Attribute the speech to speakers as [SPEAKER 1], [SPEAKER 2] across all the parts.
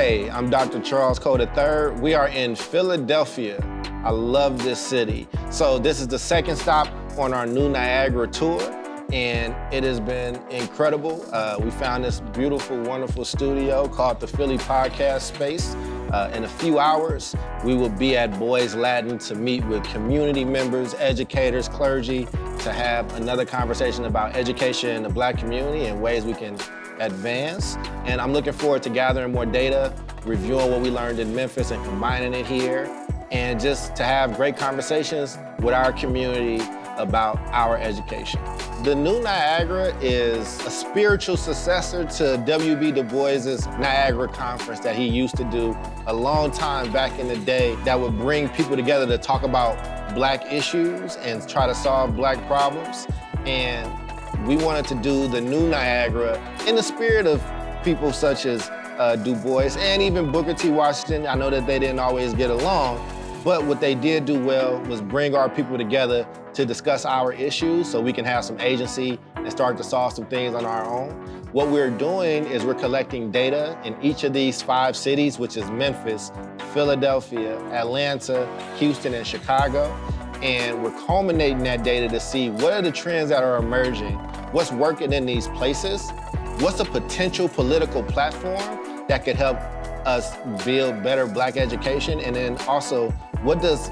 [SPEAKER 1] Hey, I'm Dr. Charles Cole III. We are in Philadelphia. I love this city. So this is the second stop on our new Niagara tour, and it has been incredible. We found this beautiful, wonderful studio called the Philly Podcast Space. In a few hours, we will be at Boys Latin to meet with community members, educators, clergy, to have another conversation about education in the Black community and ways we can advance. And I'm looking forward to gathering more data, reviewing what we learned in Memphis and combining it here, and just to have great conversations with our community about our education. The new Niagara is a spiritual successor to W.B. Du Bois's Niagara Conference that he used to do a long time back in the day that would bring people together to talk about Black issues and try to solve Black problems. And we wanted to do the new Niagara in the spirit of people such as Du Bois and even Booker T. Washington. I know that they didn't always get along, but what they did do well was bring our people together to discuss our issues so we can have some agency and start to solve some things on our own. What we're doing is we're collecting data in each of these 5 cities, which is Memphis, Philadelphia, Atlanta, Houston, and Chicago. And we're culminating that data to see what are the trends that are emerging, what's working in these places, what's a potential political platform that could help us build better Black education, and then also what does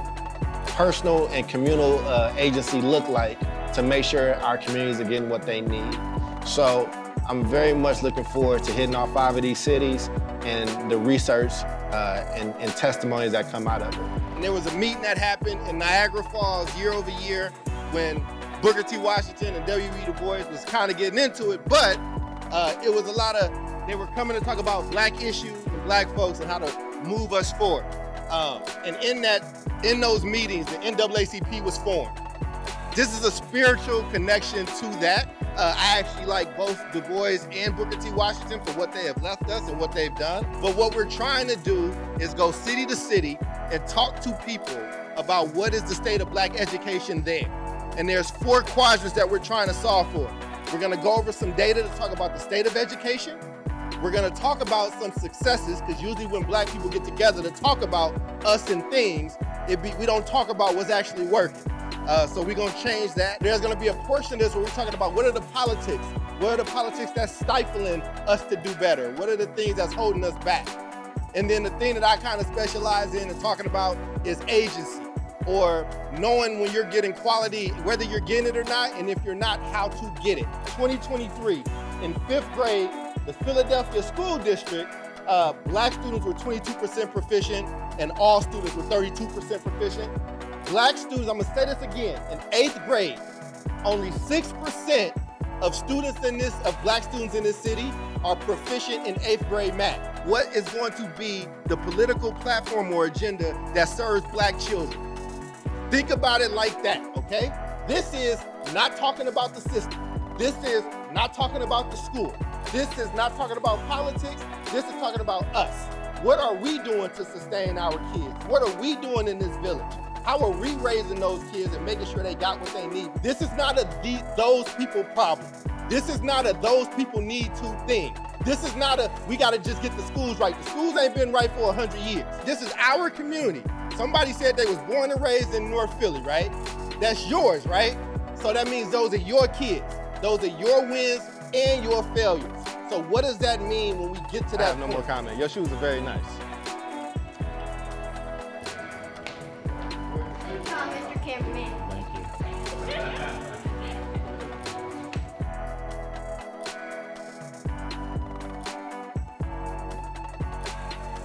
[SPEAKER 1] personal and communal agency look like to make sure our communities are getting what they need. So I'm very much looking forward to hitting all 5 of these cities and the research and testimonies that come out of it.
[SPEAKER 2] And there was a meeting that happened in Niagara Falls year over year when Booker T. Washington and W.B. Du Bois was kind of getting into it, but it was a lot of, they were coming to talk about Black issues and Black folks and how to move us forward. And in those meetings, the NAACP was formed. This is a spiritual connection to that. I actually like both Du Bois and Booker T. Washington for what they have left us and what they've done. But what we're trying to do is go city to city and talk to people about what is the state of Black education there. And there's 4 quadrants that we're trying to solve for. We're gonna go over some data to talk about the state of education. We're gonna talk about some successes, because usually when Black people get together to talk about us and things, we don't talk about what's actually working. So we're gonna change that. There's gonna be a portion of this where we're talking about what are the politics? What are the politics that's stifling us to do better? What are the things that's holding us back? And then the thing that I kind of specialize in and talking about is agency, or knowing when you're getting quality, whether you're getting it or not, and if you're not, how to get it. 2023, in 5th grade, the Philadelphia School District, Black students were 22% proficient and all students were 32% proficient. Black students, I'm gonna say this again, in 8th grade, only 6% of Black students in this city are proficient in 8th grade math. What is going to be the political platform or agenda that serves Black children? Think about it like that, okay? This is not talking about the system. This is not talking about the school. This is not talking about politics. This is talking about us. What are we doing to sustain our kids? What are we doing in this village? How are we raising those kids and making sure they got what they need? This is not a those people problem. This is not a those people need to thing. This is not a we gotta just get the schools right. The schools ain't been right for 100 years. This is our community. Somebody said they was born and raised in North Philly, right? That's yours, right? So that means those are your kids. Those are your wins and your failures. So what does that mean when we get to that
[SPEAKER 1] I have no
[SPEAKER 2] point?
[SPEAKER 1] more comment. Your shoes are very nice.
[SPEAKER 3] Mr. Cameraman.
[SPEAKER 1] Thank you.